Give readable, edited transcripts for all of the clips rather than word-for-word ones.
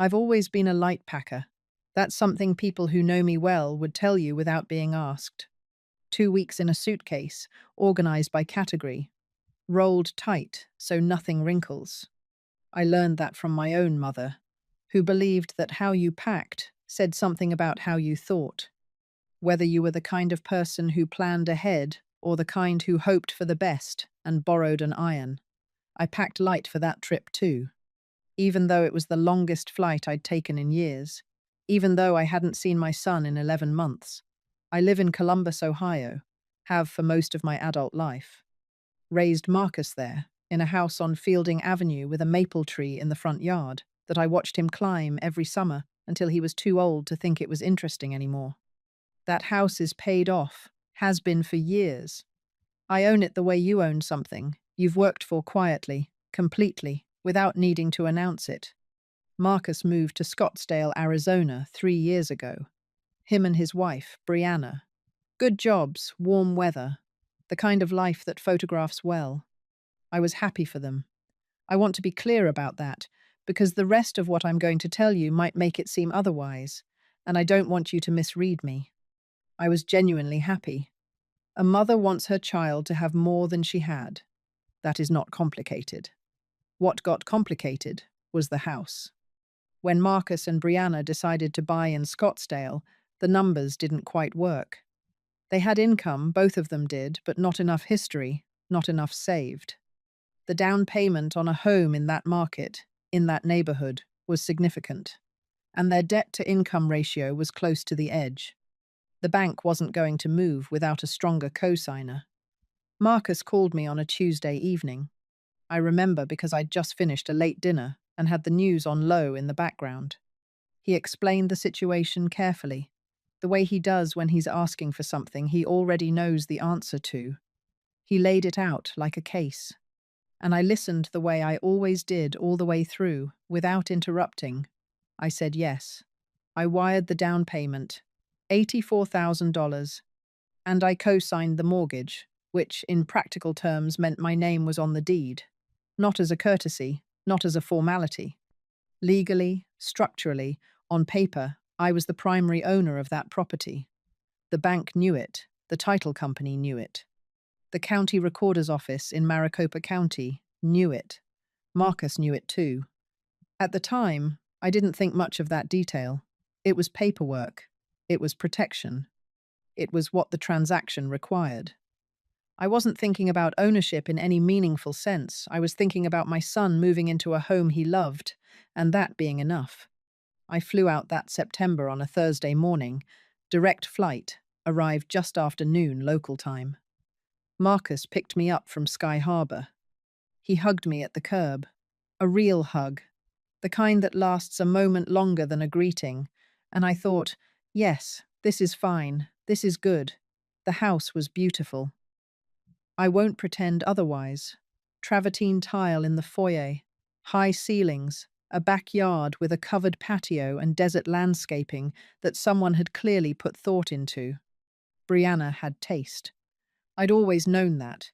I've always been a light packer. That's something people who know me well would tell you without being asked. 2 weeks in a suitcase, organized by category, rolled tight so nothing wrinkles. I learned that from my own mother, who believed that how you packed said something about how you thought, whether you were the kind of person who planned ahead or the kind who hoped for the best and borrowed an iron. I packed light for that trip too, even though it was the longest flight I'd taken in years, even though I hadn't seen my son in 11 months. I live in Columbus, Ohio, have for most of my adult life. Raised Marcus there, in a house on Fielding Avenue with a maple tree in the front yard that I watched him climb every summer until he was too old to think it was interesting anymore. That house is paid off, has been for years. I own it the way you own something you've worked for quietly, completely, without needing to announce it. Marcus moved to Scottsdale, Arizona 3 years ago. Him and his wife, Brianna. Good jobs, warm weather, the kind of life that photographs well. I was happy for them. I want to be clear about that, because the rest of what I'm going to tell you might make it seem otherwise, and I don't want you to misread me. I was genuinely happy. A mother wants her child to have more than she had. That is not complicated. What got complicated was the house. When Marcus and Brianna decided to buy in Scottsdale, the numbers didn't quite work. They had income, both of them did, but not enough history, not enough saved. The down payment on a home in that market, in that neighborhood, was significant, and their debt-to-income ratio was close to the edge. The bank wasn't going to move without a stronger co-signer. Marcus called me on a Tuesday evening. I remember because I'd just finished a late dinner and had the news on low in the background. He explained the situation carefully, the way he does when he's asking for something he already knows the answer to. He laid it out like a case, and I listened the way I always did all the way through, without interrupting. I said yes. I wired the down payment, $84,000, and I co-signed the mortgage, which in practical terms meant my name was on the deed. Not as a courtesy, not as a formality. Legally, structurally, on paper, I was the primary owner of that property. The bank knew it, the title company knew it. The county recorder's office in Maricopa County knew it. Marcus knew it too. At the time, I didn't think much of that detail. It was paperwork. It was protection. It was what the transaction required. I wasn't thinking about ownership in any meaningful sense. I was thinking about my son moving into a home he loved, and that being enough. I flew out that September on a Thursday morning, direct flight, arrived just after noon local time. Marcus picked me up from Sky Harbor. He hugged me at the curb. A real hug, the kind that lasts a moment longer than a greeting, and I thought, yes, this is fine, this is good. The house was beautiful. I won't pretend otherwise. Travertine tile in the foyer, high ceilings, a backyard with a covered patio and desert landscaping that someone had clearly put thought into. Brianna had taste. I'd always known that.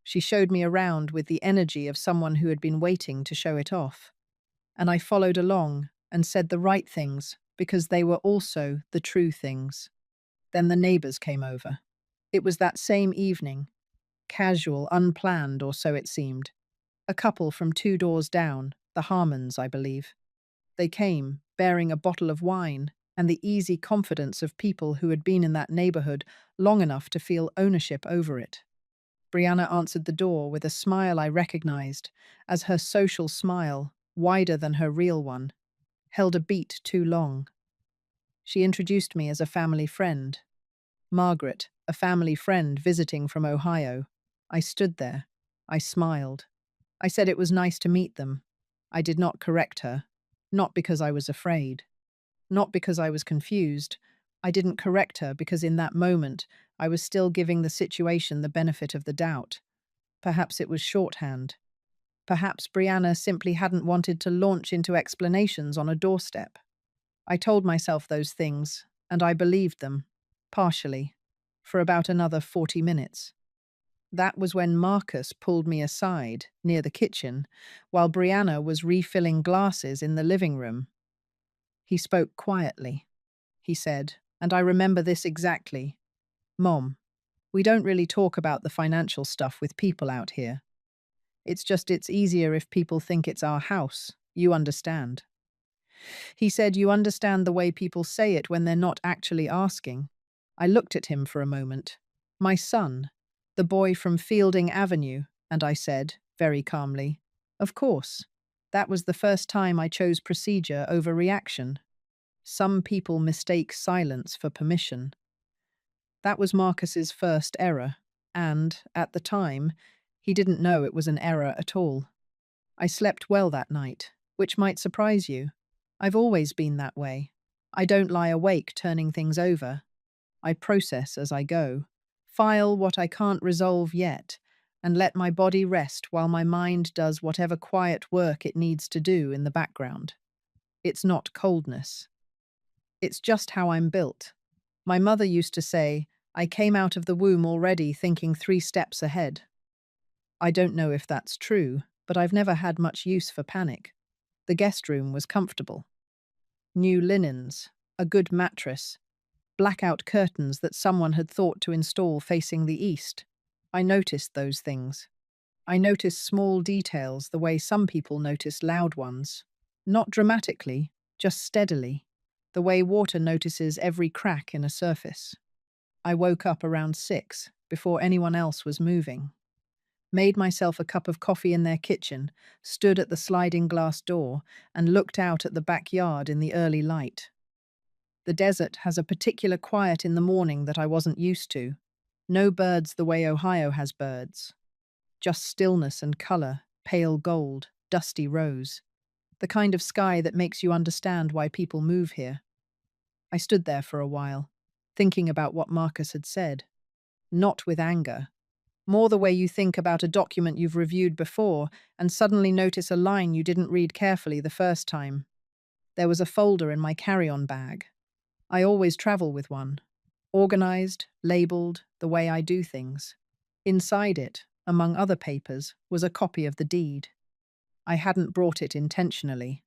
She showed me around with the energy of someone who had been waiting to show it off. And I followed along and said the right things because they were also the true things. Then the neighbors came over. It was that same evening. Casual, unplanned, or so it seemed. A couple from 2 doors down, the Harmons, I believe. They came, bearing a bottle of wine and the easy confidence of people who had been in that neighborhood long enough to feel ownership over it. Brianna answered the door with a smile I recognized as her social smile, wider than her real one, held a beat too long. She introduced me as a family friend. Margaret, a family friend visiting from Ohio. I stood there. I smiled. I said it was nice to meet them. I did not correct her, not because I was afraid, not because I was confused. I didn't correct her because in that moment I was still giving the situation the benefit of the doubt. Perhaps it was shorthand. Perhaps Brianna simply hadn't wanted to launch into explanations on a doorstep. I told myself those things, and I believed them, partially, for about another 40 minutes. That was when Marcus pulled me aside, near the kitchen, while Brianna was refilling glasses in the living room. He spoke quietly. He said, and I remember this exactly, "Mom, we don't really talk about the financial stuff with people out here. It's easier if people think it's our house. You understand." He said, "You understand the way people say it when they're not actually asking." I looked at him for a moment. "My son, the boy from Fielding Avenue," and I said, very calmly, "Of course. That was the first time I chose procedure over reaction. Some people mistake silence for permission." That was Marcus's first error, and, at the time, he didn't know it was an error at all. I slept well that night, which might surprise you. I've always been that way. I don't lie awake turning things over. I process as I go, file what I can't resolve yet, and let my body rest while my mind does whatever quiet work it needs to do in the background. It's not coldness. It's just how I'm built. My mother used to say, I came out of the womb already thinking 3 steps ahead. I don't know if that's true, but I've never had much use for panic. The guest room was comfortable. New linens, a good mattress, blackout curtains that someone had thought to install facing the east. I noticed those things. I noticed small details the way some people notice loud ones. Not dramatically, just steadily, the way water notices every crack in a surface. I woke up around 6, before anyone else was moving. Made myself a cup of coffee in their kitchen, stood at the sliding glass door, and looked out at the backyard in the early light. The desert has a particular quiet in the morning that I wasn't used to. No birds the way Ohio has birds. Just stillness and color, pale gold, dusty rose. The kind of sky that makes you understand why people move here. I stood there for a while, thinking about what Marcus had said. Not with anger. More the way you think about a document you've reviewed before and suddenly notice a line you didn't read carefully the first time. There was a folder in my carry-on bag. I always travel with one. Organized, labeled, the way I do things. Inside it, among other papers, was a copy of the deed. I hadn't brought it intentionally.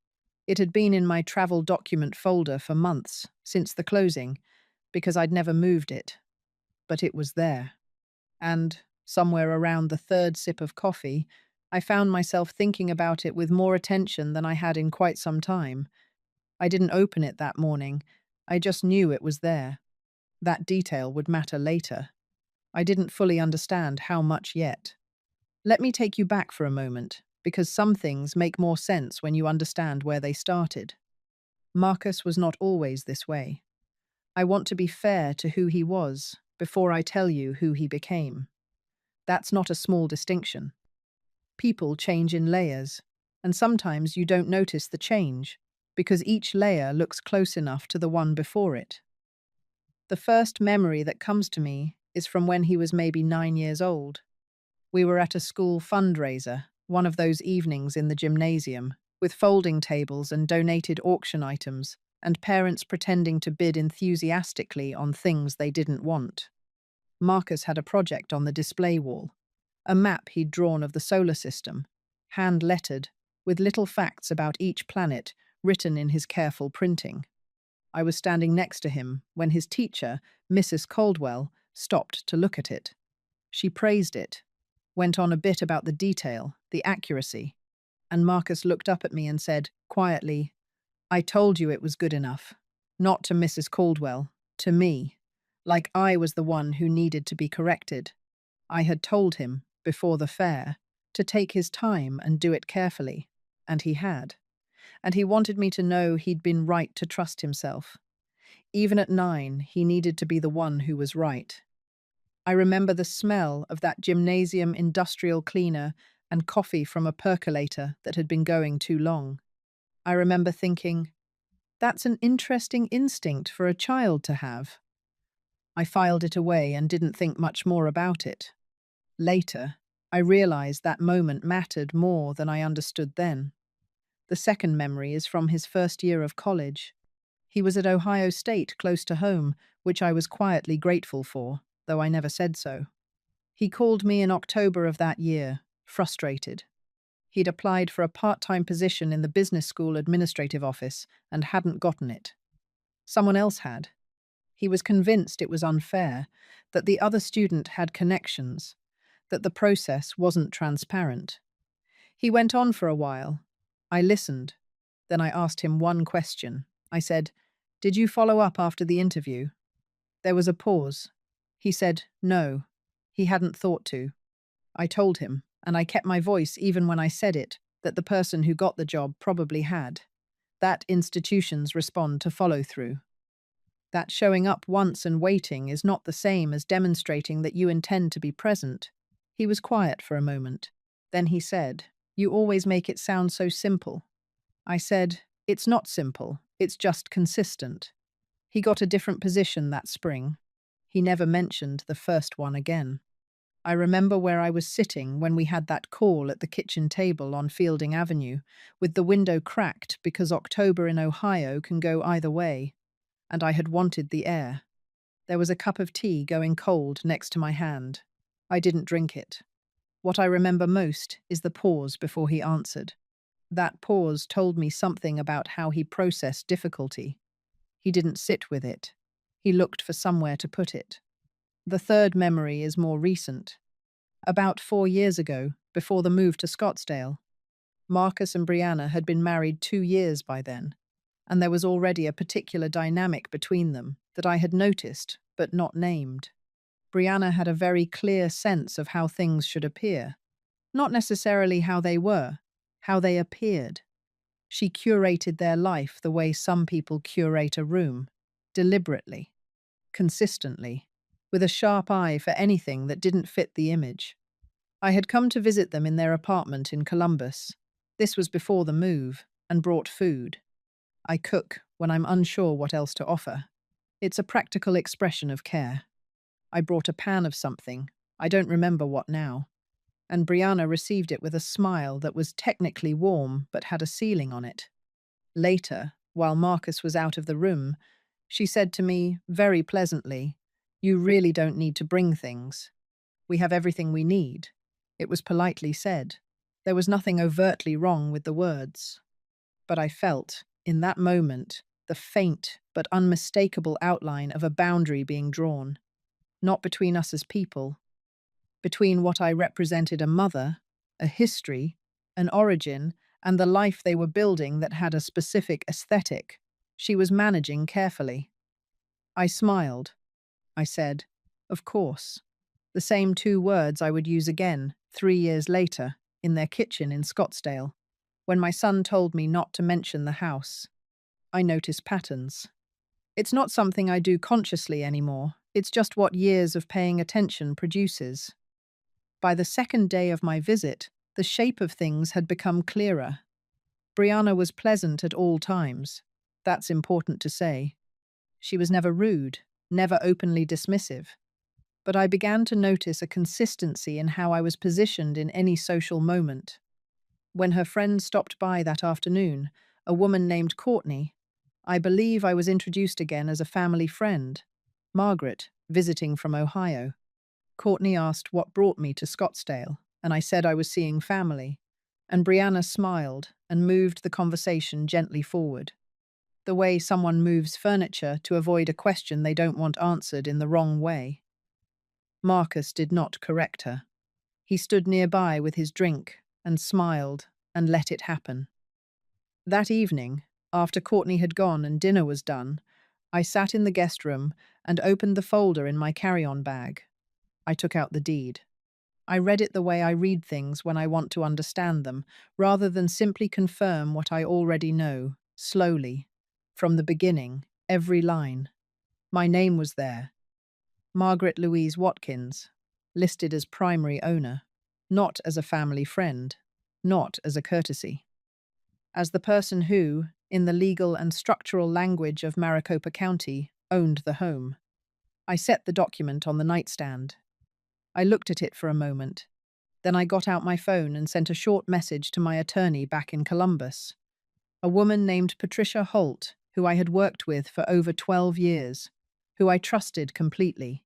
It had been in my travel document folder for months, since the closing, because I'd never moved it. But it was there. And, somewhere around the 3rd sip of coffee, I found myself thinking about it with more attention than I had in quite some time. I didn't open it that morning. I just knew it was there. That detail would matter later. I didn't fully understand how much yet. Let me take you back for a moment, because some things make more sense when you understand where they started. Marcus was not always this way. I want to be fair to who he was before I tell you who he became. That's not a small distinction. People change in layers, and sometimes you don't notice the change, because each layer looks close enough to the one before it. The first memory that comes to me is from when he was maybe 9 years old. We were at a school fundraiser, one of those evenings in the gymnasium, with folding tables and donated auction items, and parents pretending to bid enthusiastically on things they didn't want. Marcus had a project on the display wall, a map he'd drawn of the solar system, hand-lettered, with little facts about each planet written in his careful printing. I was standing next to him when his teacher, Mrs. Caldwell, stopped to look at it. She praised it, went on a bit about the detail, the accuracy, and Marcus looked up at me and said, quietly, "I told you it was good enough. Not to Mrs. Caldwell, to me. Like I was the one who needed to be corrected. I had told him, before the fair, to take his time and do it carefully, and he had. And he wanted me to know he'd been right to trust himself. Even at 9, he needed to be the one who was right. I remember the smell of that gymnasium industrial cleaner and coffee from a percolator that had been going too long. I remember thinking, that's an interesting instinct for a child to have. I filed it away and didn't think much more about it. Later, I realized that moment mattered more than I understood then. The second memory is from his first year of college. He was at Ohio State, close to home, which I was quietly grateful for, though I never said so. He called me in October of that year, frustrated. He'd applied for a part-time position in the business school administrative office and hadn't gotten it. Someone else had. He was convinced it was unfair, that the other student had connections, that the process wasn't transparent. He went on for a while. I listened. Then I asked him one question. I said, "Did you follow up after the interview?" There was a pause. He said, "No." He hadn't thought to. I told him, and I kept my voice even when I said it, that the person who got the job probably had. That institutions respond to follow through. That showing up once and waiting is not the same as demonstrating that you intend to be present. He was quiet for a moment. Then he said, "You always make it sound so simple." I said, "It's not simple, it's just consistent." He got a different position that spring. He never mentioned the first one again. I remember where I was sitting when we had that call at the kitchen table on Fielding Avenue, with the window cracked because October in Ohio can go either way, and I had wanted the air. There was a cup of tea going cold next to my hand. I didn't drink it. What I remember most is the pause before he answered. That pause told me something about how he processed difficulty. He didn't sit with it. He looked for somewhere to put it. The third memory is more recent. About 4 years ago, before the move to Scottsdale, Marcus and Brianna had been married 2 years by then, and there was already a particular dynamic between them that I had noticed but not named. Brianna had a very clear sense of how things should appear, not necessarily how they were, how they appeared. She curated their life the way some people curate a room, deliberately, consistently, with a sharp eye for anything that didn't fit the image. I had come to visit them in their apartment in Columbus. This was before the move, and brought food. I cook when I'm unsure what else to offer. It's a practical expression of care. I brought a pan of something, I don't remember what now, and Brianna received it with a smile that was technically warm but had a ceiling on it. Later, while Marcus was out of the room, she said to me, very pleasantly, "You really don't need to bring things. We have everything we need." It was politely said. There was nothing overtly wrong with the words. But I felt, in that moment, the faint but unmistakable outline of a boundary being drawn, not between us as people, between what I represented a mother, a history, an origin, and the life they were building that had a specific aesthetic she was managing carefully. I smiled. I said, "Of course." The same 2 words I would use again, 3 years later, in their kitchen in Scottsdale, when my son told me not to mention the house. I notice patterns. It's not something I do consciously anymore, it's just what years of paying attention produces. By the second day of my visit, the shape of things had become clearer. Brianna was pleasant at all times. That's important to say. She was never rude, never openly dismissive. But I began to notice a consistency in how I was positioned in any social moment. When her friend stopped by that afternoon, a woman named Courtney, I believe I was introduced again as a family friend, Margaret, visiting from Ohio. Courtney asked what brought me to Scottsdale, and I said I was seeing family, and Brianna smiled and moved the conversation gently forward. The way someone moves furniture to avoid a question they don't want answered in the wrong way. Marcus did not correct her. He stood nearby with his drink and smiled and let it happen. That evening, after Courtney had gone and dinner was done, I sat in the guest room and opened the folder in my carry-on bag. I took out the deed. I read it the way I read things when I want to understand them, rather than simply confirm what I already know, slowly, from the beginning, every line. My name was there. Margaret Louise Watkins, listed as primary owner, not as a family friend, not as a courtesy. As the person who, in the legal and structural language of Maricopa County, owned the home. I set the document on the nightstand. I looked at it for a moment. Then I got out my phone and sent a short message to my attorney back in Columbus. A woman named Patricia Holt, who I had worked with for over 12 years, who I trusted completely,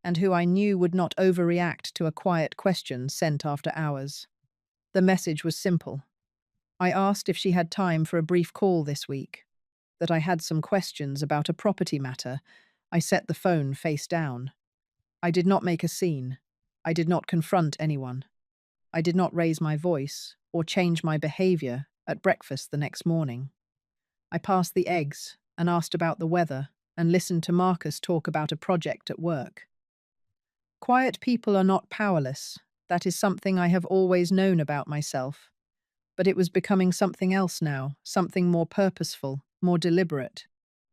and who I knew would not overreact to a quiet question sent after hours. The message was simple. I asked if she had time for a brief call this week, that I had some questions about a property matter. I set the phone face down. I did not make a scene. I did not confront anyone. I did not raise my voice or change my behavior at breakfast the next morning. I passed the eggs and asked about the weather and listened to Marcus talk about a project at work. Quiet people are not powerless. That is something I have always known about myself. But it was becoming something else now, something more purposeful, more deliberate.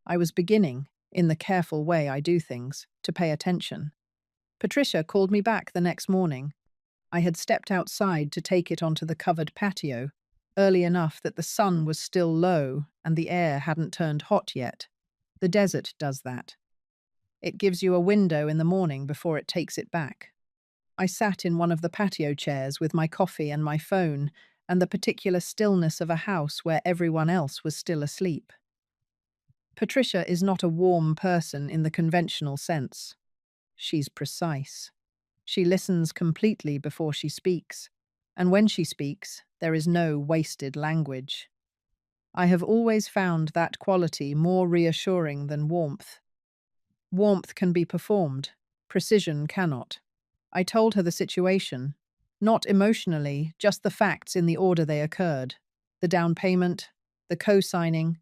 I was beginning, in the careful way I do things, to pay attention. Patricia called me back the next morning. I had stepped outside to take it onto the covered patio, early enough that the sun was still low and the air hadn't turned hot yet. The desert does that. It gives you a window in the morning before it takes it back. I sat in one of the patio chairs with my coffee and my phone and the particular stillness of a house where everyone else was still asleep. Patricia is not a warm person in the conventional sense. She's precise. She listens completely before she speaks, and when she speaks, there is no wasted language. I have always found that quality more reassuring than warmth. Warmth can be performed, precision cannot. I told her the situation, not emotionally, just the facts in the order they occurred. The down payment, the co-signing,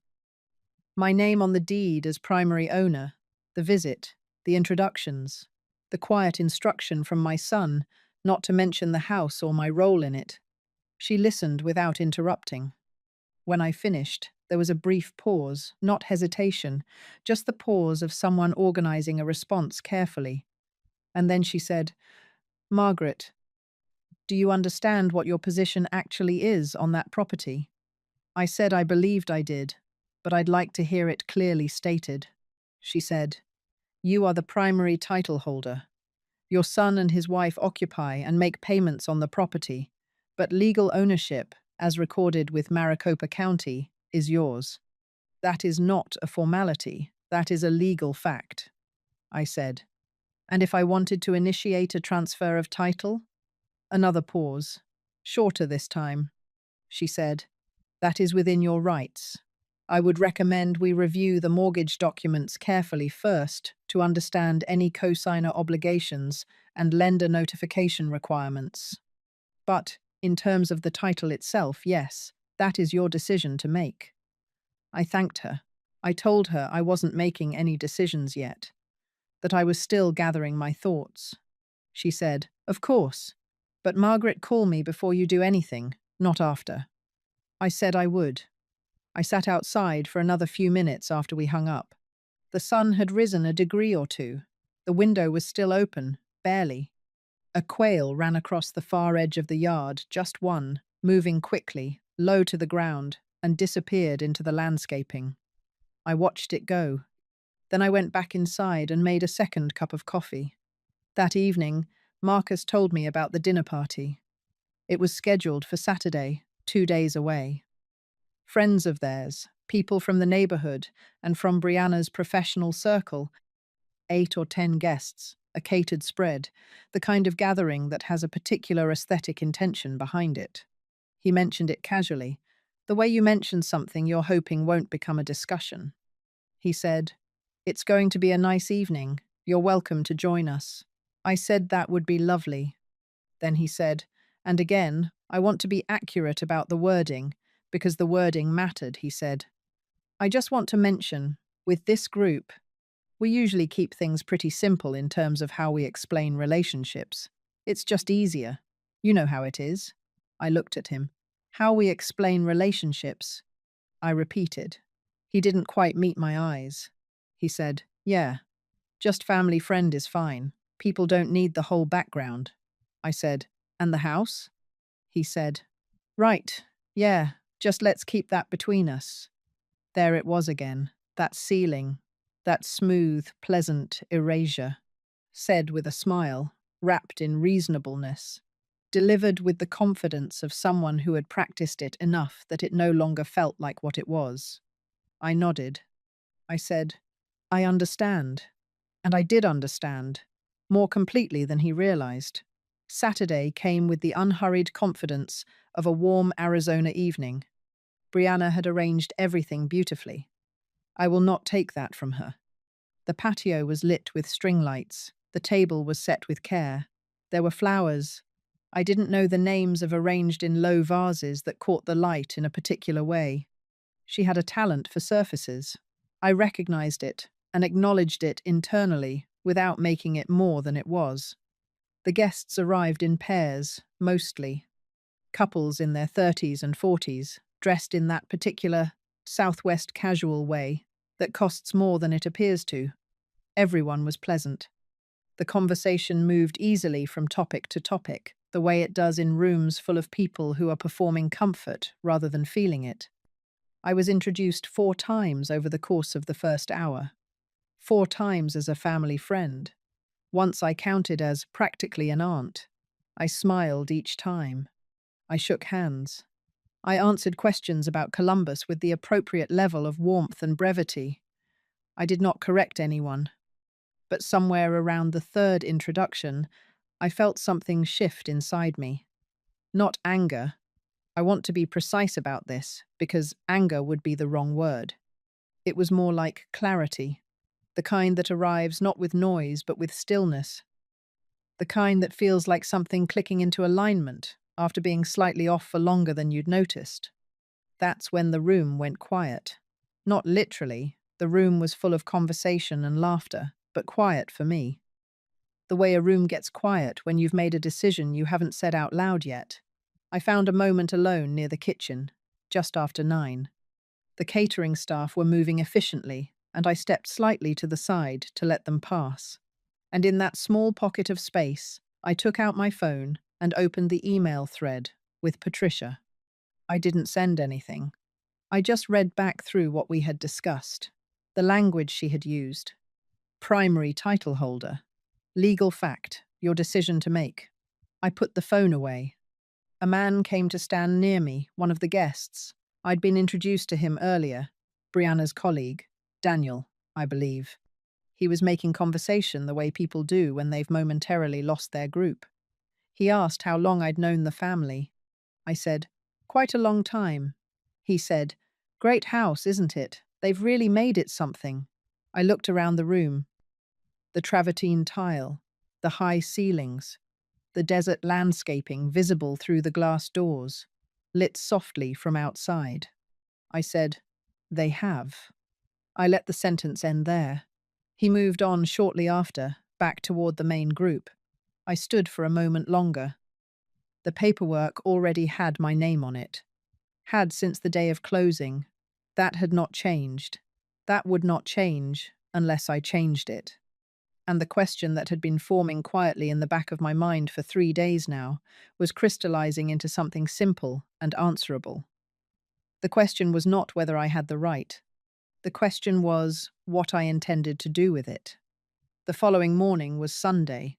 my name on the deed as primary owner, the visit, the introductions, the quiet instruction from my son, not to mention the house or my role in it. She listened without interrupting. When I finished, there was a brief pause, not hesitation, just the pause of someone organizing a response carefully. And then she said, "Margaret, do you understand what your position actually is on that property?" I said I believed I did, but I'd like to hear it clearly stated. She said, "You are the primary title holder. Your son and his wife occupy and make payments on the property, but legal ownership, as recorded with Maricopa County, is yours. That is not a formality, that is a legal fact," I said. "And if I wanted to initiate a transfer of title?" Another pause, shorter this time. She said, "That is within your rights. I would recommend we review the mortgage documents carefully first to understand any cosigner obligations and lender notification requirements. But, in terms of the title itself, yes, that is your decision to make." I thanked her. I told her I wasn't making any decisions yet, that I was still gathering my thoughts. She said, "Of course, but Margaret, call me before you do anything, not after." I said I would. I sat outside for another few minutes after we hung up. The sun had risen a degree or two. The window was still open, barely. A quail ran across the far edge of the yard, just one, moving quickly, low to the ground, and disappeared into the landscaping. I watched it go. Then I went back inside and made a second cup of coffee. That evening, Marcus told me about the dinner party. It was scheduled for Saturday, 2 days away. Friends of theirs, people from the neighborhood and from Brianna's professional circle, 8 or 10 guests, a catered spread, the kind of gathering that has a particular aesthetic intention behind it. He mentioned it casually, the way you mention something you're hoping won't become a discussion. He said, "It's going to be a nice evening. You're welcome to join us." I said that would be lovely. Then he said, "And again, I want to be accurate about the wording, because the wording mattered," he said. "I just want to mention, with this group, we usually keep things pretty simple in terms of how we explain relationships. It's just easier. You know how it is." I looked at him. "How we explain relationships," I repeated. He didn't quite meet my eyes. He said, "Yeah, just family friend is fine. People don't need the whole background." I said, "And the house?" He said, "Right, yeah, just let's keep that between us." There it was again, that ceiling, that smooth, pleasant erasure, said with a smile, wrapped in reasonableness, delivered with the confidence of someone who had practiced it enough that it no longer felt like what it was. I nodded. I said, "I understand." And I did understand, more completely than he realized. Saturday came with the unhurried confidence of a warm Arizona evening. Brianna had arranged everything beautifully. I will not take that from her. The patio was lit with string lights. The table was set with care. There were flowers. I didn't know the names of arranged in low vases that caught the light in a particular way. She had a talent for surfaces. I recognized it and acknowledged it internally without making it more than it was. The guests arrived in pairs, mostly. Couples in their 30s and 40s, dressed in that particular Southwest casual way that costs more than it appears to. Everyone was pleasant. The conversation moved easily from topic to topic, the way it does in rooms full of people who are performing comfort rather than feeling it. I was introduced 4 times over the course of the first hour. 4 times as a family friend. Once I counted as practically an aunt. I smiled each time. I shook hands. I answered questions about Columbus with the appropriate level of warmth and brevity. I did not correct anyone. But somewhere around the 3rd introduction, I felt something shift inside me. Not anger. I want to be precise about this, because anger would be the wrong word. It was more like clarity. The kind that arrives not with noise but with stillness. The kind that feels like something clicking into alignment after being slightly off for longer than you'd noticed. That's when the room went quiet. Not literally, the room was full of conversation and laughter, but quiet for me. The way a room gets quiet when you've made a decision you haven't said out loud yet. I found a moment alone near the kitchen, just after 9. The catering staff were moving efficiently, and I stepped slightly to the side to let them pass. And in that small pocket of space, I took out my phone and opened the email thread with Patricia. I didn't send anything. I just read back through what we had discussed, the language she had used. Primary title holder. Legal fact, your decision to make. I put the phone away. A man came to stand near me, one of the guests. I'd been introduced to him earlier, Brianna's colleague. Daniel, I believe. He was making conversation the way people do when they've momentarily lost their group. He asked how long I'd known the family. I said, quite a long time. He said, great house, isn't it? They've really made it something. I looked around the room. The travertine tile, the high ceilings, the desert landscaping visible through the glass doors, lit softly from outside. I said, they have. I let the sentence end there. He moved on shortly after, back toward the main group. I stood for a moment longer. The paperwork already had my name on it. Had since the day of closing. That had not changed. That would not change unless I changed it. And the question that had been forming quietly in the back of my mind for 3 days now was crystallizing into something simple and answerable. The question was not whether I had the right. The question was what I intended to do with it. The following morning was Sunday.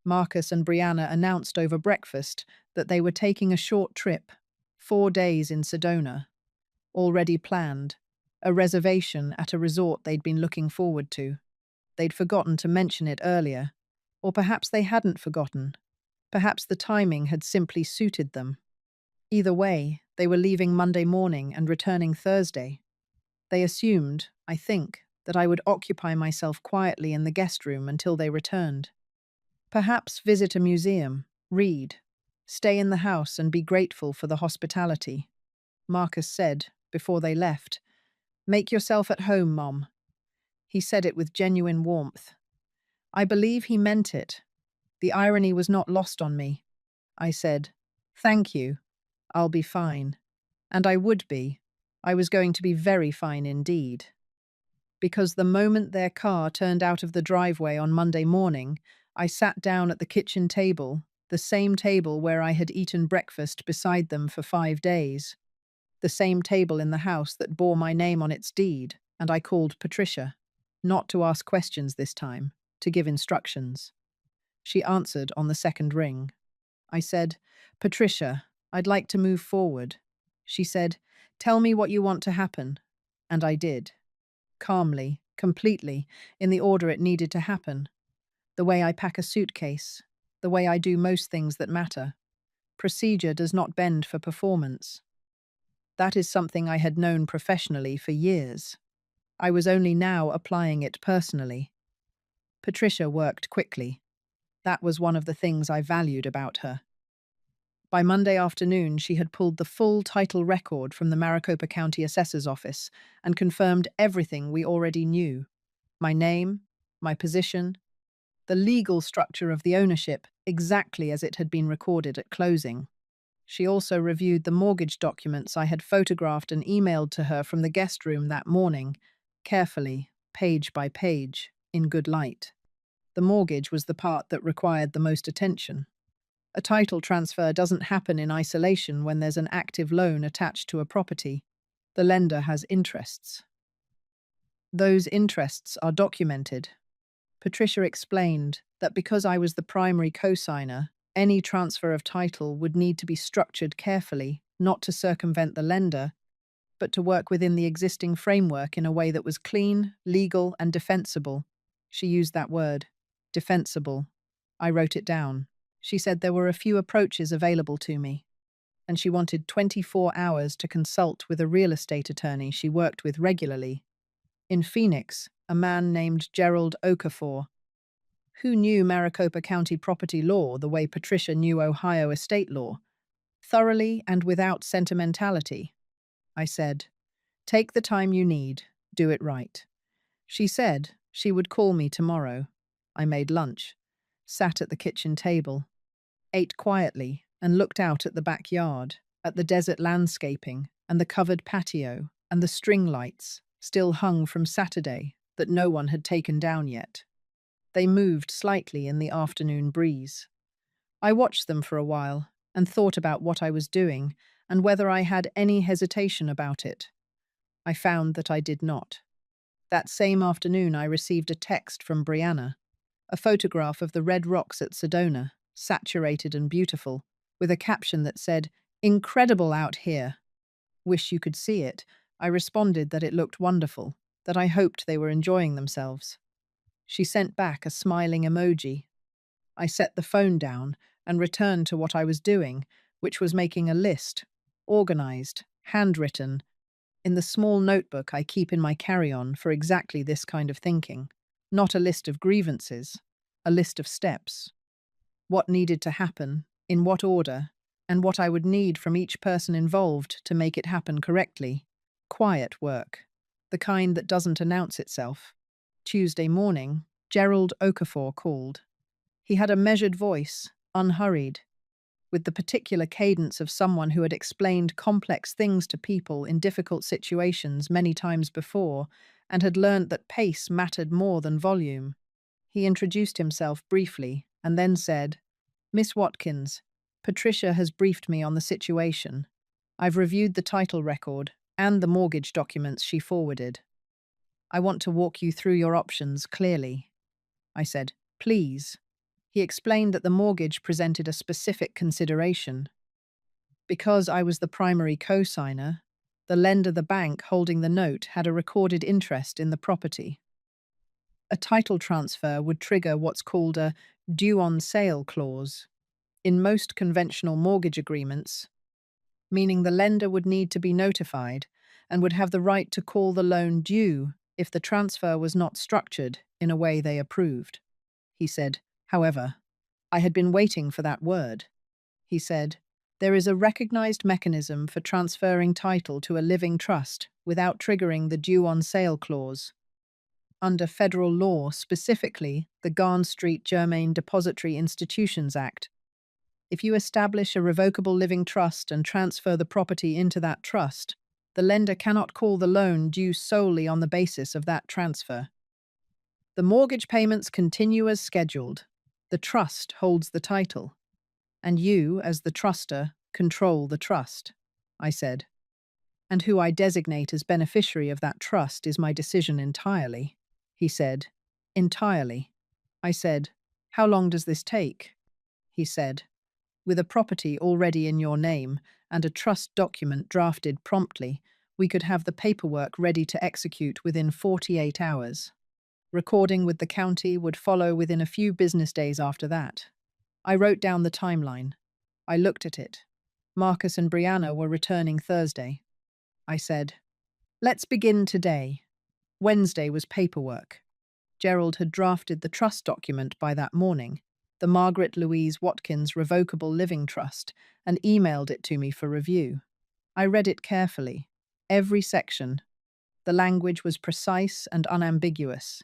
Marcus and Brianna announced over breakfast that they were taking a short trip, 4 days in Sedona. Already planned, a reservation at a resort they'd been looking forward to. They'd forgotten to mention it earlier, or perhaps they hadn't forgotten. Perhaps the timing had simply suited them. Either way, they were leaving Monday morning and returning Thursday. They assumed, I think, that I would occupy myself quietly in the guest room until they returned. Perhaps visit a museum, read, stay in the house and be grateful for the hospitality. Marcus said, before they left, make yourself at home, Mom. He said it with genuine warmth. I believe he meant it. The irony was not lost on me. I said, thank you. I'll be fine. And I would be. I was going to be very fine indeed. Because the moment their car turned out of the driveway on Monday morning, I sat down at the kitchen table, the same table where I had eaten breakfast beside them for 5 days. The same table in the house that bore my name on its deed, and I called Patricia. Not to ask questions this time, to give instructions. She answered on the 2nd ring. I said, Patricia, I'd like to move forward. She said, tell me what you want to happen. And I did. Calmly, completely, in the order it needed to happen. The way I pack a suitcase. the way I do most things that matter. Procedure does not bend for performance. That is something I had known professionally for years. I was only now applying it personally. Patricia worked quickly. That was one of the things I valued about her. By Monday afternoon, she had pulled the full title record from the Maricopa County Assessor's Office and confirmed everything we already knew: my name, my position, the legal structure of the ownership, exactly as it had been recorded at closing. She also reviewed the mortgage documents I had photographed and emailed to her from the guest room that morning, carefully, page by page, in good light. The mortgage was the part that required the most attention. A title transfer doesn't happen in isolation when there's an active loan attached to a property. The lender has interests. Those interests are documented. Patricia explained that because I was the primary co-signer, any transfer of title would need to be structured carefully, not to circumvent the lender, but to work within the existing framework in a way that was clean, legal, and defensible. She used that word, defensible. I wrote it down. She said there were a few approaches available to me, and she wanted 24 hours to consult with a real estate attorney she worked with regularly. In Phoenix, a man named Gerald Okafor, who knew Maricopa County property law the way Patricia knew Ohio estate law, thoroughly and without sentimentality. I said, "Take the time you need, do it right." She said she would call me tomorrow. I made lunch, sat at the kitchen table, ate quietly, and looked out at the backyard, at the desert landscaping and the covered patio and the string lights, still hung from Saturday, that no one had taken down yet. They moved slightly in the afternoon breeze. I watched them for a while and thought about what I was doing and whether I had any hesitation about it. I found that I did not. That same afternoon I received a text from Brianna, a photograph of the red rocks at Sedona, saturated and beautiful, with a caption that said, "Incredible out here. Wish you could see it." I responded that it looked wonderful, that I hoped they were enjoying themselves. She sent back a smiling emoji. I set the phone down and returned to what I was doing, which was making a list, organized, handwritten, in the small notebook I keep in my carry-on for exactly this kind of thinking. Not a list of grievances, a list of steps. What needed to happen, in what order, and what I would need from each person involved to make it happen correctly. Quiet work, the kind that doesn't announce itself. Tuesday morning, Gerald Okafor called. He had a measured voice, unhurried, with the particular cadence of someone who had explained complex things to people in difficult situations many times before and had learned that pace mattered more than volume. He introduced himself briefly and then said, "Miss Watkins, Patricia has briefed me on the situation. I've reviewed the title record and the mortgage documents she forwarded. I want to walk you through your options clearly." I said, "Please." He explained that the mortgage presented a specific consideration. Because I was the primary co-signer, the lender, the bank holding the note, had a recorded interest in the property. A title transfer would trigger what's called a due on sale clause in most conventional mortgage agreements, meaning the lender would need to be notified and would have the right to call the loan due if the transfer was not structured in a way they approved. He said, "However, I had been waiting for that word." He said, "There is a recognized mechanism for transferring title to a living trust without triggering the due on sale clause. Under federal law, specifically the Garn Street Germain Depository Institutions Act, if you establish a revocable living trust and transfer the property into that trust, the lender cannot call the loan due solely on the basis of that transfer. The mortgage payments continue as scheduled. The trust holds the title, and you, as the truster, control the trust," I said. "And who I designate as beneficiary of that trust is my decision entirely." He said, "Entirely." I said, "How long does this take?" He said, "With a property already in your name and a trust document drafted promptly, we could have the paperwork ready to execute within 48 hours. Recording with the county would follow within a few business days after that." I wrote down the timeline. I looked at it. Marcus and Brianna were returning Thursday. I said, "Let's begin today." Wednesday was paperwork. Gerald had drafted the trust document by that morning, the Margaret Louise Watkins Revocable Living Trust, and emailed it to me for review. I read it carefully. Every section. The language was precise and unambiguous,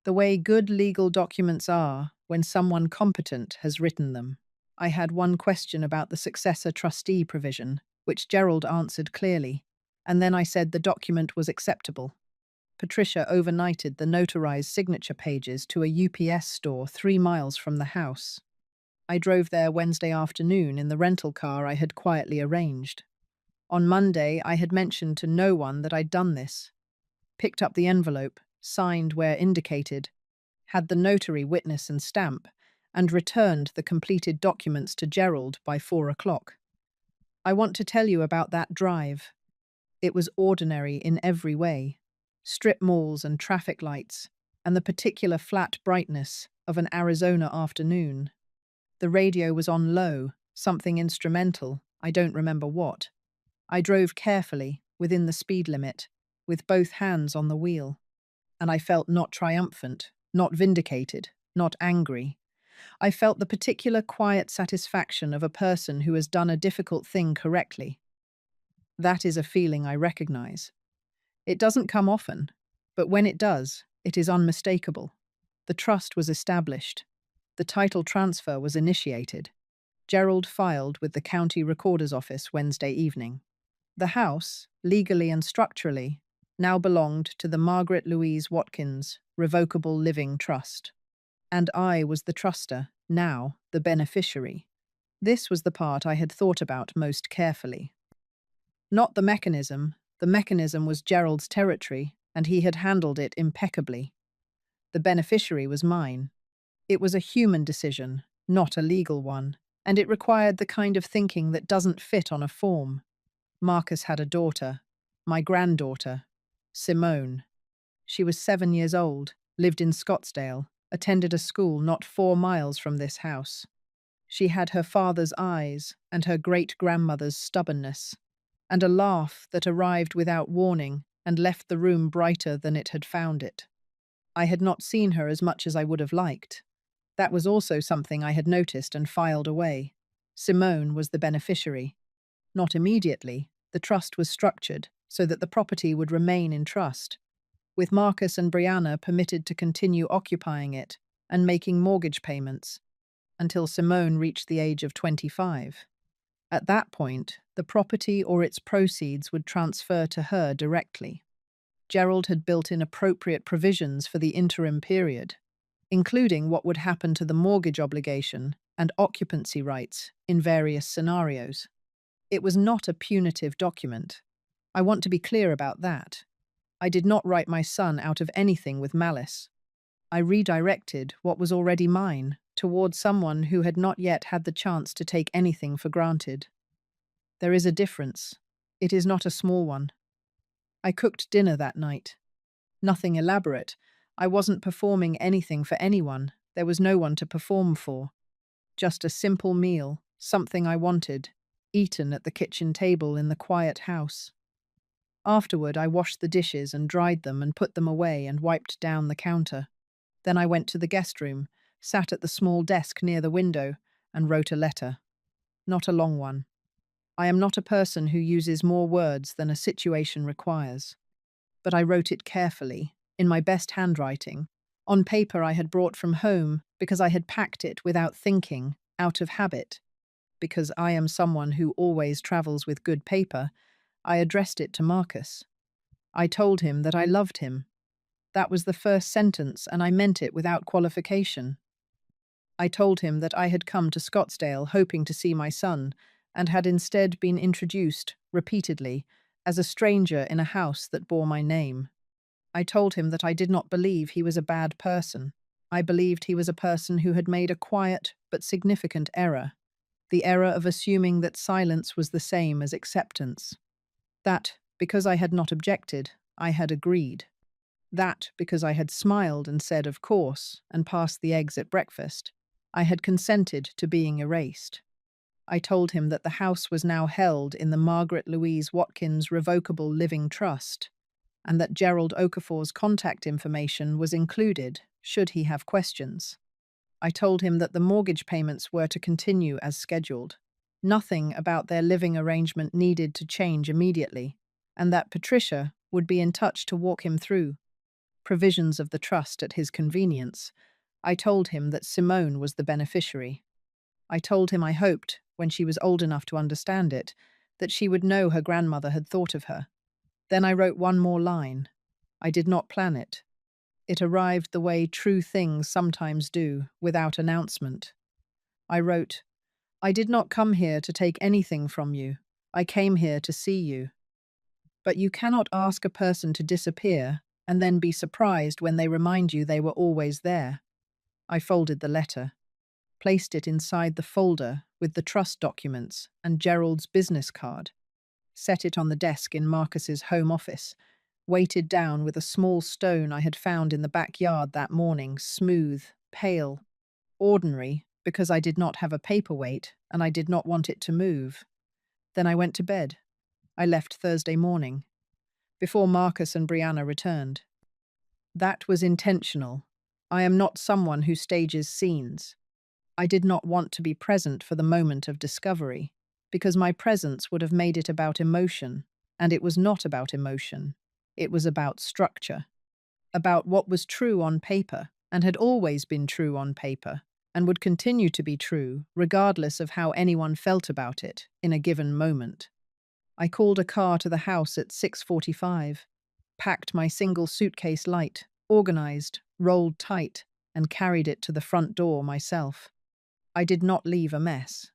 the way good legal documents are when someone competent has written them. I had one question about the successor trustee provision, which Gerald answered clearly, and then I said the document was acceptable. Patricia overnighted the notarized signature pages to a UPS store 3 miles from the house. I drove there Wednesday afternoon in the rental car I had quietly arranged. On Monday, I had mentioned to no one that I'd done this. Picked up the envelope, signed where indicated, had the notary witness and stamp, and returned the completed documents to Gerald by 4 o'clock. I want to tell you about that drive. It was ordinary in every way. Strip malls and traffic lights, and the particular flat brightness of an Arizona afternoon. The radio was on low, something instrumental, I don't remember what. I drove carefully, within the speed limit, with both hands on the wheel. And I felt not triumphant, not vindicated, not angry. I felt the particular quiet satisfaction of a person who has done a difficult thing correctly. That is a feeling I recognize. It doesn't come often, but when it does, it is unmistakable. The trust was established. The title transfer was initiated. Gerald filed with the county recorder's office Wednesday evening. The house, legally and structurally, now belonged to the Margaret Louise Watkins Revocable Living Trust. And I was the truster, now the beneficiary. This was the part I had thought about most carefully. Not the mechanism was Gerald's territory, and he had handled it impeccably. The beneficiary was mine. It was a human decision, not a legal one, and it required the kind of thinking that doesn't fit on a form. Marcus had a daughter, my granddaughter, Simone. She was 7 years old, lived in Scottsdale, attended a school not 4 miles from this house. She had her father's eyes and her great-grandmother's stubbornness, and a laugh that arrived without warning and left the room brighter than it had found it. I had not seen her as much as I would have liked. That was also something I had noticed and filed away. Simone was the beneficiary. Not immediately, the trust was structured so that the property would remain in trust, with Marcus and Brianna permitted to continue occupying it and making mortgage payments, until Simone reached the age of 25. At that point, the property or its proceeds would transfer to her directly. Gerald had built in appropriate provisions for the interim period, including what would happen to the mortgage obligation and occupancy rights in various scenarios. It was not a punitive document. I want to be clear about that. I did not write my son out of anything with malice. I redirected what was already mine toward someone who had not yet had the chance to take anything for granted. There is a difference. It is not a small one. I cooked dinner that night. Nothing elaborate. I wasn't performing anything for anyone. There was no one to perform for. Just a simple meal, something I wanted, eaten at the kitchen table in the quiet house. Afterward, I washed the dishes and dried them and put them away and wiped down the counter. Then I went to the guest room, sat at the small desk near the window, and wrote a letter. Not a long one. I am not a person who uses more words than a situation requires. But I wrote it carefully, in my best handwriting, on paper I had brought from home because I had packed it without thinking, out of habit. Because I am someone who always travels with good paper, I addressed it to Marcus. I told him that I loved him. That was the first sentence, and I meant it without qualification. I told him that I had come to Scottsdale hoping to see my son, and had instead been introduced, repeatedly, as a stranger in a house that bore my name. I told him that I did not believe he was a bad person. I believed he was a person who had made a quiet but significant error, the error of assuming that silence was the same as acceptance. That, because I had not objected, I had agreed. That, because I had smiled and said, of course, and passed the eggs at breakfast, I had consented to being erased. I told him that the house was now held in the Margaret Louise Watkins Revocable Living Trust, and that Gerald Okafor's contact information was included should he have questions. I told him that the mortgage payments were to continue as scheduled. Nothing about their living arrangement needed to change immediately, and that Patricia would be in touch to walk him through provisions of the trust at his convenience. I told him that Simone was the beneficiary. I told him I hoped, when she was old enough to understand it, that she would know her grandmother had thought of her. Then I wrote one more line. I did not plan it. It arrived the way true things sometimes do, without announcement. I wrote, I did not come here to take anything from you. I came here to see you. But you cannot ask a person to disappear and then be surprised when they remind you they were always there. I folded the letter, placed it inside the folder with the trust documents and Gerald's business card, set it on the desk in Marcus's home office, weighted down with a small stone I had found in the backyard that morning, smooth, pale, ordinary, because I did not have a paperweight and I did not want it to move. Then I went to bed. I left Thursday morning, before Marcus and Brianna returned. That was intentional. I am not someone who stages scenes. I did not want to be present for the moment of discovery, because my presence would have made it about emotion, and it was not about emotion. It was about structure, about what was true on paper and had always been true on paper and would continue to be true regardless of how anyone felt about it in a given moment. I called a car to the house at 6:45, packed my single suitcase light, organized, rolled tight, and carried it to the front door myself. I did not leave a mess.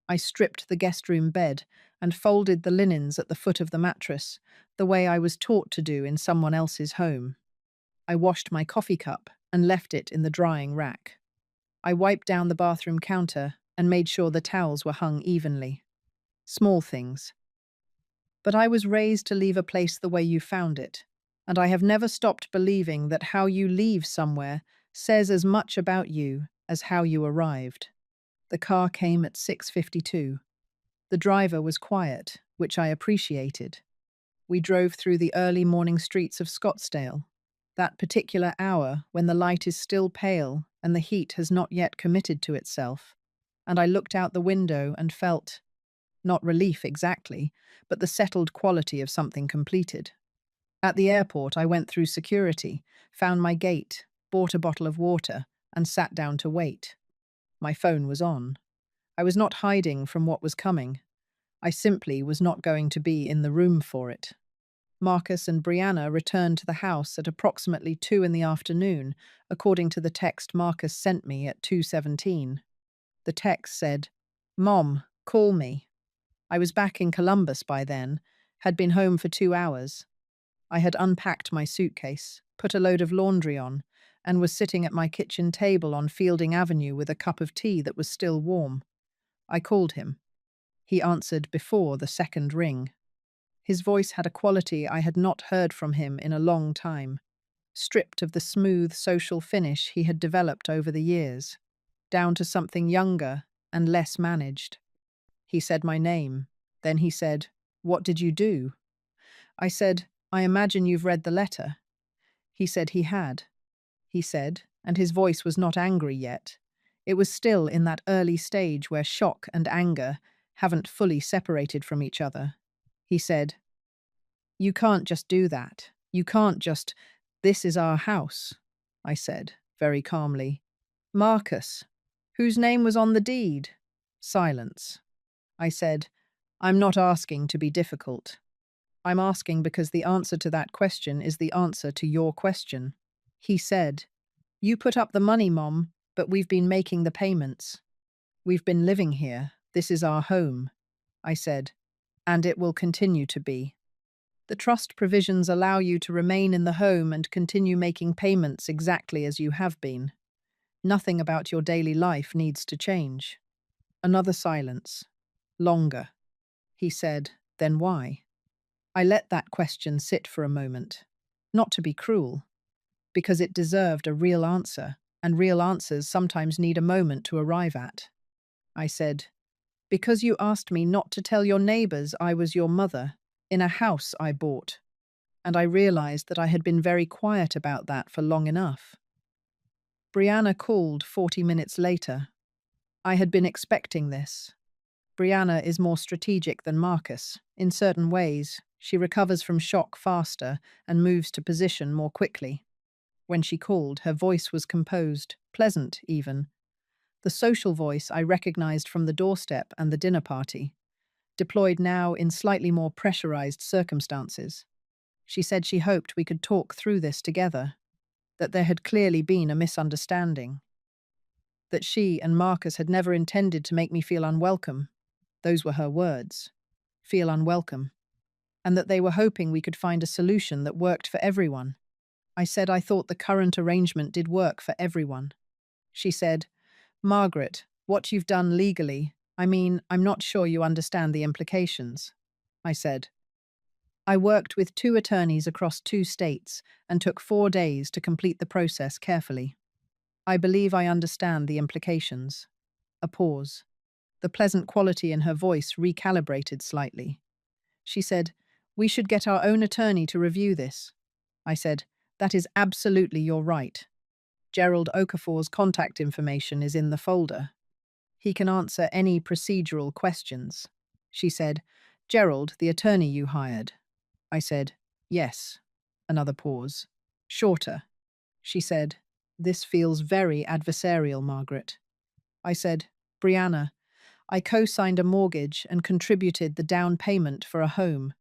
I stripped the guest room bed and folded the linens at the foot of the mattress, the way I was taught to do in someone else's home. I washed my coffee cup and left it in the drying rack. I wiped down the bathroom counter and made sure the towels were hung evenly. Small things. But I was raised to leave a place the way you found it, and I have never stopped believing that how you leave somewhere says as much about you as how you arrived. The car came at 6:52. The driver was quiet, which I appreciated. We drove through the early morning streets of Scottsdale, that particular hour when the light is still pale and the heat has not yet committed to itself, and I looked out the window and felt, not relief exactly, but the settled quality of something completed. At the airport, I went through security, found my gate, bought a bottle of water, and sat down to wait. My phone was on. I was not hiding from what was coming. I simply was not going to be in the room for it. Marcus and Brianna returned to the house at approximately 2 in the afternoon, according to the text Marcus sent me at 2:17. The text said, "Mom, call me." I was back in Columbus by then, had been home for 2 hours. I had unpacked my suitcase, put a load of laundry on, and was sitting at my kitchen table on Fielding Avenue with a cup of tea that was still warm. I called him. He answered before the second ring. His voice had a quality I had not heard from him in a long time, stripped of the smooth social finish he had developed over the years, down to something younger and less managed. He said my name. Then he said, "What did you do?" I said, "I imagine you've read the letter." He said he had. He said, and his voice was not angry yet. It was still in that early stage where shock and anger haven't fully separated from each other. He said, "You can't just do that. You can't just, this is our house," I said, very calmly. "Marcus, whose name was on the deed?" Silence. I said, "I'm not asking to be difficult. I'm asking because the answer to that question is the answer to your question." He said, "You put up the money, Mom, but we've been making the payments. We've been living here. This is our home." I said, "And it will continue to be. The trust provisions allow you to remain in the home and continue making payments exactly as you have been. Nothing about your daily life needs to change." Another silence. Longer. He said, "Then why?" I let that question sit for a moment. Not to be cruel, because it deserved a real answer. and real answers sometimes need a moment to arrive at. I said, because you asked me not to tell your neighbors I was your mother in a house I bought, and I realized that I had been very quiet about that for long enough. Brianna called 40 minutes later. I had been expecting this. Brianna is more strategic than Marcus. In certain ways, she recovers from shock faster and moves to position more quickly. When she called, her voice was composed, pleasant even. The social voice I recognized from the doorstep and the dinner party, deployed now in slightly more pressurized circumstances. She said she hoped we could talk through this together, that there had clearly been a misunderstanding, that she and Marcus had never intended to make me feel unwelcome. Those were her words. Feel unwelcome. And that they were hoping we could find a solution that worked for everyone. I said I thought the current arrangement did work for everyone. She said, Margaret, what you've done legally, I'm not sure you understand the implications. I said, I worked with 2 attorneys across 2 states and took 4 days to complete the process carefully. I believe I understand the implications. A pause. The pleasant quality in her voice recalibrated slightly. She said, we should get our own attorney to review this. I said, that is absolutely your right. Gerald Okafor's contact information is in the folder. He can answer any procedural questions. She said, Gerald, the attorney you hired. I said, yes. Another pause. Shorter. She said, this feels very adversarial, Margaret. I said, Brianna, I co-signed a mortgage and contributed the down payment for a home.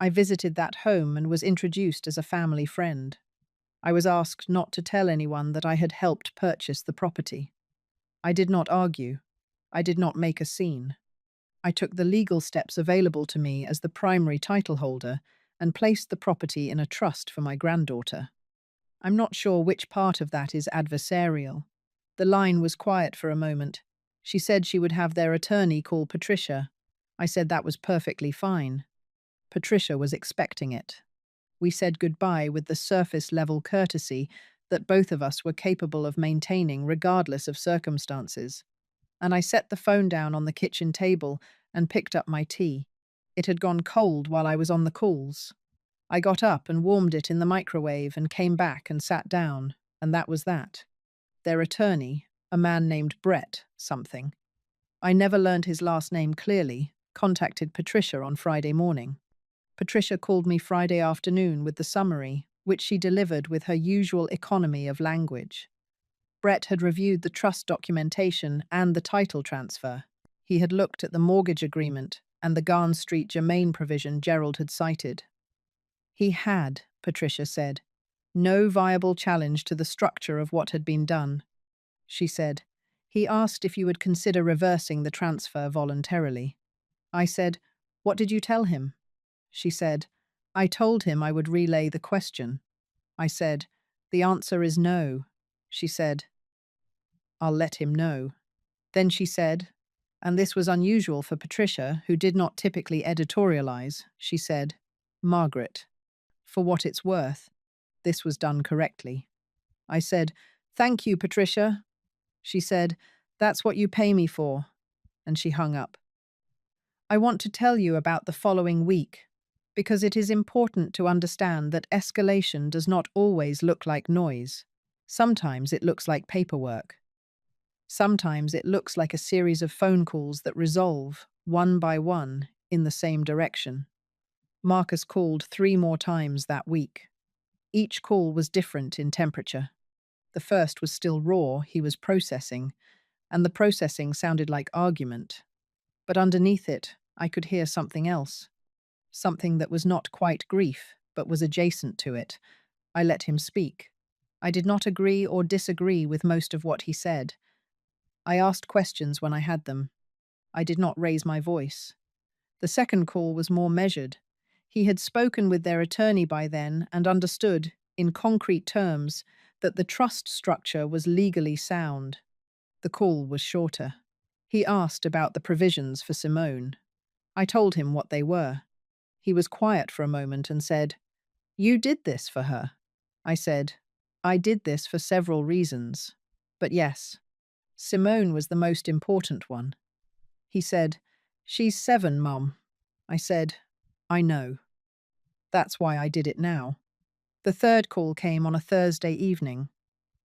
I visited that home and was introduced as a family friend. I was asked not to tell anyone that I had helped purchase the property. I did not argue. I did not make a scene. I took the legal steps available to me as the primary title holder and placed the property in a trust for my granddaughter. I'm not sure which part of that is adversarial. The line was quiet for a moment. She said she would have their attorney call Patricia. I said that was perfectly fine. Patricia was expecting it. We said goodbye with the surface-level courtesy that both of us were capable of maintaining regardless of circumstances. And I set the phone down on the kitchen table and picked up my tea. It had gone cold while I was on the calls. I got up and warmed it in the microwave and came back and sat down, and that was that. Their attorney, a man named Brett something, I never learned his last name clearly, contacted Patricia on Friday morning. Patricia called me Friday afternoon with the summary, which she delivered with her usual economy of language. Brett had reviewed the trust documentation and the title transfer. He had looked at the mortgage agreement and the Garn Street Germain provision Gerald had cited. He had, Patricia said, no viable challenge to the structure of what had been done. She said, he asked if you would consider reversing the transfer voluntarily. I said, what did you tell him? She said, I told him I would relay the question. I said, the answer is no. She said, I'll let him know. Then she said, and this was unusual for Patricia, who did not typically editorialize, she said, Margaret, for what it's worth, this was done correctly. I said, thank you, Patricia. She said, that's what you pay me for. And she hung up. I want to tell you about the following week, because it is important to understand that escalation does not always look like noise. Sometimes it looks like paperwork. Sometimes it looks like a series of phone calls that resolve, one by one, in the same direction. Marcus called 3 more times that week. Each call was different in temperature. The first was still raw, he was processing, and the processing sounded like argument. But underneath it, I could hear something else. Something that was not quite grief, but was adjacent to it. I let him speak. I did not agree or disagree with most of what he said. I asked questions when I had them. I did not raise my voice. The second call was more measured. He had spoken with their attorney by then and understood, in concrete terms, that the trust structure was legally sound. The call was shorter. He asked about the provisions for Simone. I told him what they were. He was quiet for a moment and said, you did this for her. I said, I did this for several reasons. But yes, Simone was the most important one. He said, "She's 7, Mum." I said, "I know. That's why I did it now." The third call came on a Thursday evening.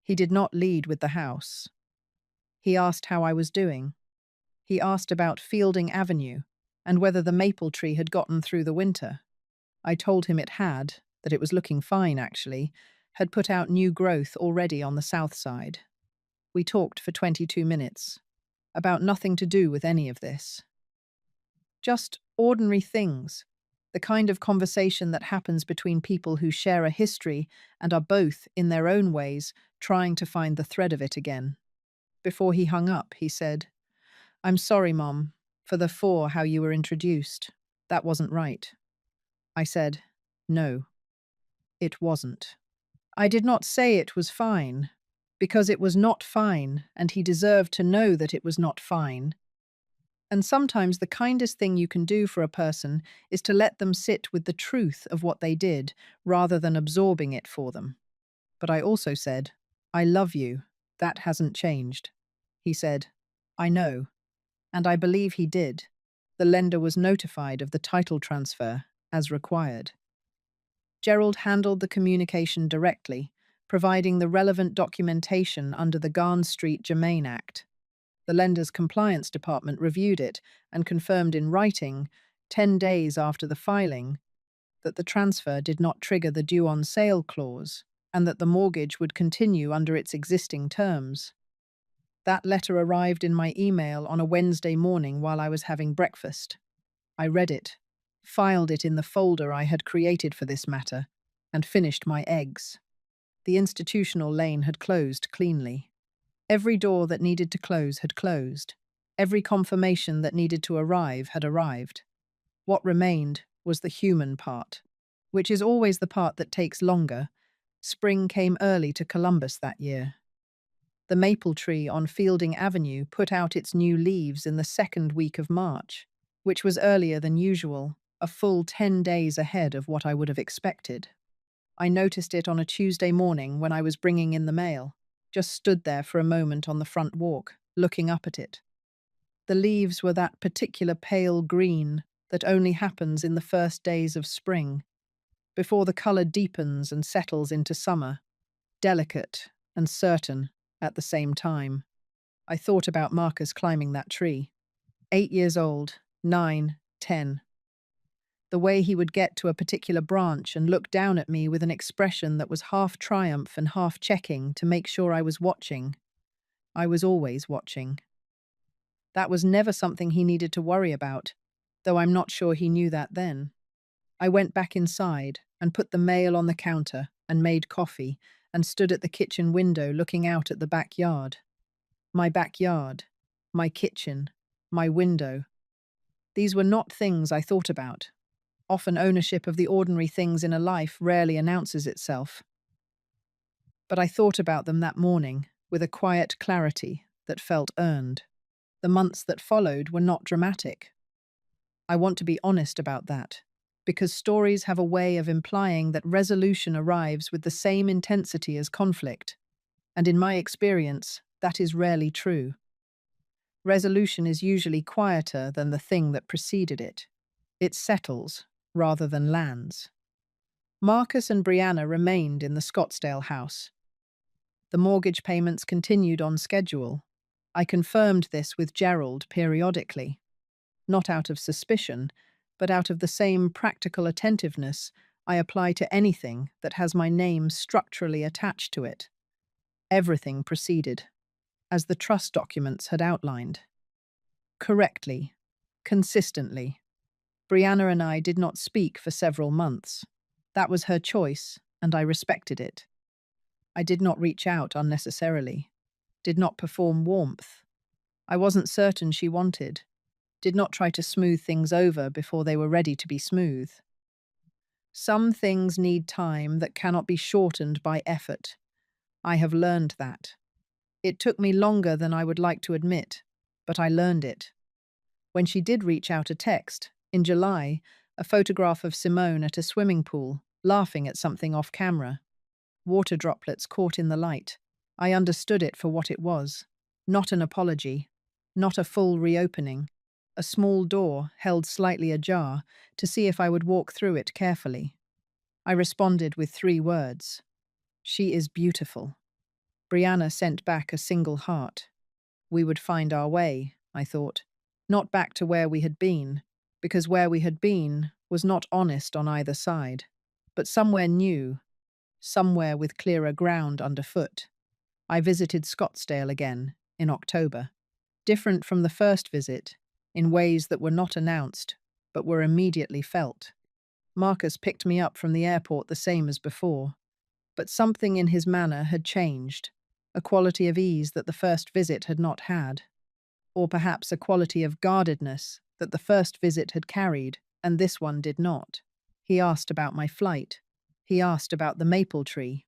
He did not lead with the house. He asked how I was doing. He asked about Fielding Avenue and whether the maple tree had gotten through the winter. I told him it had, that it was looking fine actually, had put out new growth already on the south side. We talked for 22 minutes, about nothing to do with any of this. Just ordinary things, the kind of conversation that happens between people who share a history and are both, in their own ways, trying to find the thread of it again. Before he hung up, he said, "I'm sorry, Mom, for how you were introduced. That wasn't right." I said, "No, it wasn't." I did not say it was fine, because it was not fine, and he deserved to know that it was not fine. And sometimes the kindest thing you can do for a person is to let them sit with the truth of what they did, rather than absorbing it for them. But I also said, "I love you. That hasn't changed." He said, "I know." And I believe he did. The lender was notified of the title transfer, as required. Gerald handled the communication directly, providing the relevant documentation under the Garn Street Germain Act. The lender's compliance department reviewed it and confirmed in writing, 10 days after the filing, that the transfer did not trigger the due on sale clause and that the mortgage would continue under its existing terms. That letter arrived in my email on a Wednesday morning while I was having breakfast. I read it, filed it in the folder I had created for this matter, and finished my eggs. The institutional lane had closed cleanly. Every door that needed to close had closed. Every confirmation that needed to arrive had arrived. What remained was the human part, which is always the part that takes longer. Spring came early to Columbus that year. The maple tree on Fielding Avenue put out its new leaves in the second week of March, which was earlier than usual, a full 10 days ahead of what I would have expected. I noticed it on a Tuesday morning when I was bringing in the mail, just stood there for a moment on the front walk, looking up at it. The leaves were that particular pale green that only happens in the first days of spring, before the colour deepens and settles into summer, delicate and certain at the same time. I thought about Marcus climbing that tree. 8 years old, 9, 10. The way he would get to a particular branch and look down at me with an expression that was half triumph and half checking to make sure I was watching. I was always watching. That was never something he needed to worry about, though I'm not sure he knew that then. I went back inside and put the mail on the counter and made coffee and stood at the kitchen window looking out at the backyard. My backyard, my kitchen, my window. These were not things I thought about. Often ownership of the ordinary things in a life rarely announces itself. But I thought about them that morning with a quiet clarity that felt earned. The months that followed were not dramatic. I want to be honest about that, because stories have a way of implying that resolution arrives with the same intensity as conflict, and in my experience, that is rarely true. Resolution is usually quieter than the thing that preceded it. It settles rather than lands. Marcus and Brianna remained in the Scottsdale house. The mortgage payments continued on schedule. I confirmed this with Gerald periodically, not out of suspicion, but out of the same practical attentiveness I apply to anything that has my name structurally attached to it. Everything proceeded, as the trust documents had outlined. Correctly, consistently. Brianna and I did not speak for several months. That was her choice, and I respected it. I did not reach out unnecessarily, did not perform warmth. I wasn't certain she wanted, did not try to smooth things over before they were ready to be smooth. Some things need time that cannot be shortened by effort. I have learned that. It took me longer than I would like to admit, but I learned it. When she did reach out a text, in July, a photograph of Simone at a swimming pool, laughing at something off camera. Water droplets caught in the light. I understood it for what it was. Not an apology, not a full reopening, a small door held slightly ajar to see if I would walk through it carefully. I responded with 3 words. She is beautiful. Brianna sent back a single heart. We would find our way, I thought. Not back to where we had been, because where we had been was not honest on either side, but somewhere new, somewhere with clearer ground underfoot. I visited Scottsdale again in October, different from the first visit, in ways that were not announced, but were immediately felt. Marcus picked me up from the airport the same as before, but something in his manner had changed, a quality of ease that the first visit had not had, or perhaps a quality of guardedness that the first visit had carried and this one did not. He asked about my flight. He asked about the maple tree.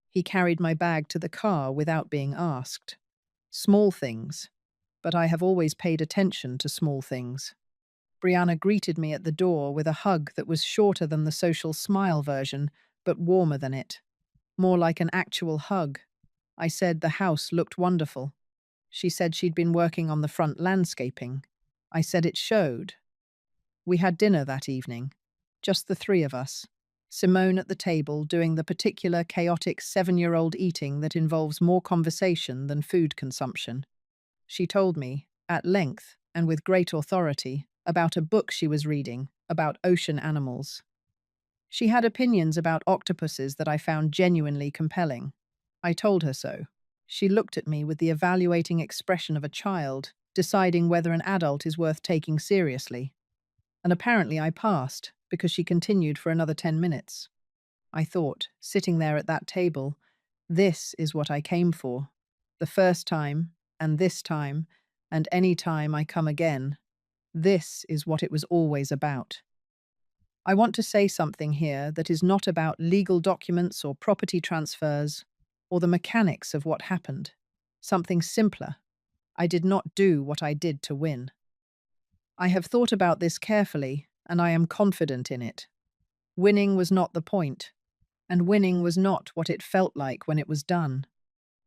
He carried my bag to the car without being asked. Small things, but I have always paid attention to small things. Brianna greeted me at the door with a hug that was shorter than the social smile version, but warmer than it. More like an actual hug. I said the house looked wonderful. She said she'd been working on the front landscaping. I said it showed. We had dinner that evening, just the 3 of us. Simone at the table doing the particular chaotic 7-year-old eating that involves more conversation than food consumption. She told me, at length and with great authority, about a book she was reading about ocean animals. She had opinions about octopuses that I found genuinely compelling. I told her so. She looked at me with the evaluating expression of a child, deciding whether an adult is worth taking seriously. And apparently I passed, because she continued for another 10 minutes. I thought, sitting there at that table, this is what I came for. The first time, and this time, and any time I come again. This is what it was always about. I want to say something here that is not about legal documents or property transfers or the mechanics of what happened. Something simpler. I did not do what I did to win. I have thought about this carefully, and I am confident in it. Winning was not the point, and winning was not what it felt like when it was done.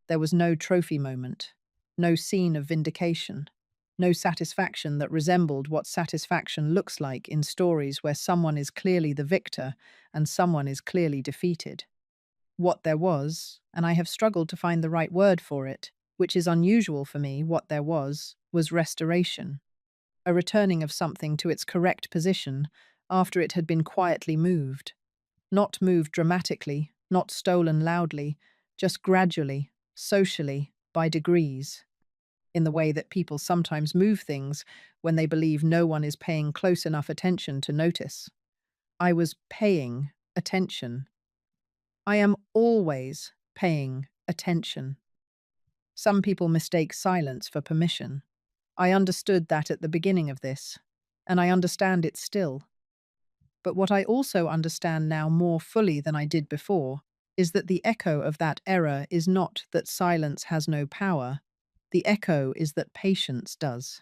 There was no trophy moment, no scene of vindication, no satisfaction that resembled what satisfaction looks like in stories where someone is clearly the victor and someone is clearly defeated. What there was, and I have struggled to find the right word for it, which is unusual for me, what there was restoration. A returning of something to its correct position after it had been quietly moved. Not moved dramatically, not stolen loudly, just gradually, socially, by degrees. In the way that people sometimes move things when they believe no one is paying close enough attention to notice. I was paying attention. I am always paying attention. Some people mistake silence for permission. I understood that at the beginning of this, and I understand it still. But what I also understand now more fully than I did before is that the echo of that error is not that silence has no power. The echo is that patience does.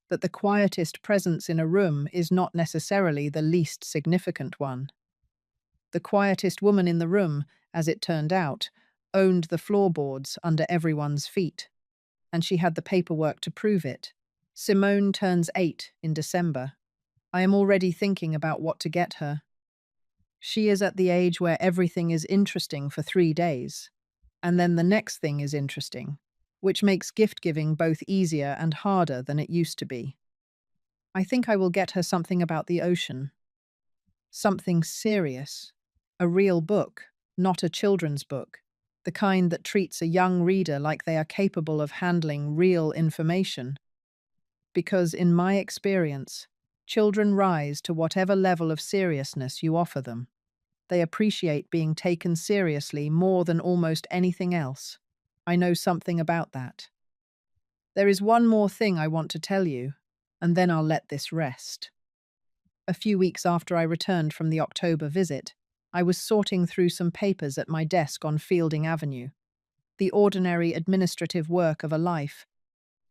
That the quietest presence in a room is not necessarily the least significant one. The quietest woman in the room, as it turned out, owned the floorboards under everyone's feet, and she had the paperwork to prove it. Simone turns 8 in December. I am already thinking about what to get her. She is at the age where everything is interesting for 3 days, and then the next thing is interesting, which makes gift-giving both easier and harder than it used to be. I think I will get her something about the ocean. Something serious. A real book, not a children's book. The kind that treats a young reader like they are capable of handling real information. Because in my experience, children rise to whatever level of seriousness you offer them. They appreciate being taken seriously more than almost anything else. I know something about that. There is one more thing I want to tell you, and then I'll let this rest. A few weeks after I returned from the October visit, I was sorting through some papers at my desk on Fielding Avenue. The ordinary administrative work of a life,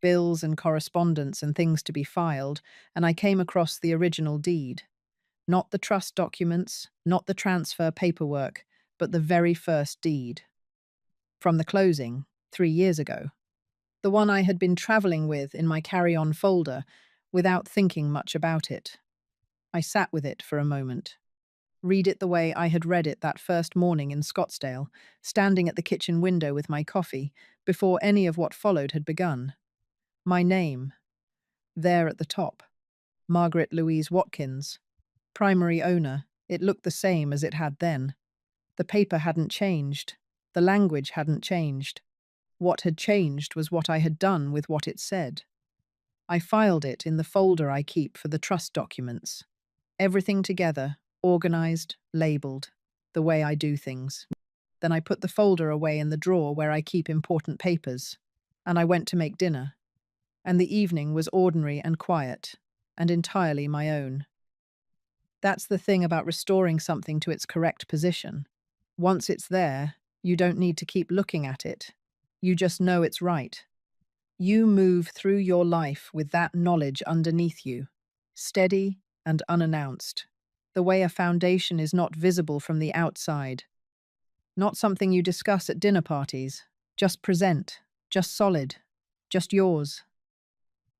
bills and correspondence and things to be filed, and I came across the original deed. Not the trust documents, not the transfer paperwork, but the very first deed. from the closing, 3 years ago. The one I had been traveling with in my carry-on folder without thinking much about it. I sat with it for a moment. Read it the way I had read it that first morning in Scottsdale, standing at the kitchen window with my coffee, before any of what followed had begun. My name, there at the top. Margaret Louise Watkins. Primary owner. It looked the same as it had then. The paper hadn't changed. The language hadn't changed. What had changed was what I had done with what it said. I filed it in the folder I keep for the trust documents. Everything together, organized, labeled, the way I do things. Then I put the folder away in the drawer where I keep important papers, and I went to make dinner. And the evening was ordinary and quiet, and entirely my own. That's the thing about restoring something to its correct position. Once it's there, you don't need to keep looking at it. You just know it's right. You move through your life with that knowledge underneath you, steady and unannounced, the way a foundation is not visible from the outside. Not something you discuss at dinner parties, just present, just solid, just yours.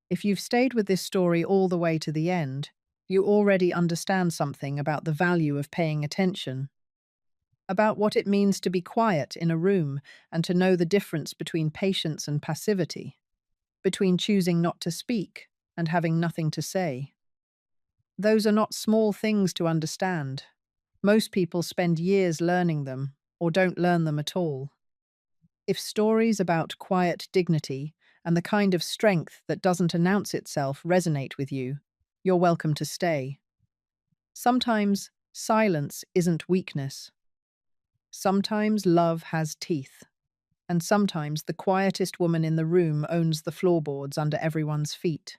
If you've stayed with this story all the way to the end, you already understand something about the value of paying attention, about what it means to be quiet in a room and to know the difference between patience and passivity, between choosing not to speak and having nothing to say. Those are not small things to understand. Most people spend years learning them or don't learn them at all. If stories about quiet dignity and the kind of strength that doesn't announce itself resonate with you, you're welcome to stay. Sometimes silence isn't weakness. Sometimes love has teeth. And sometimes the quietest woman in the room owns the floorboards under everyone's feet.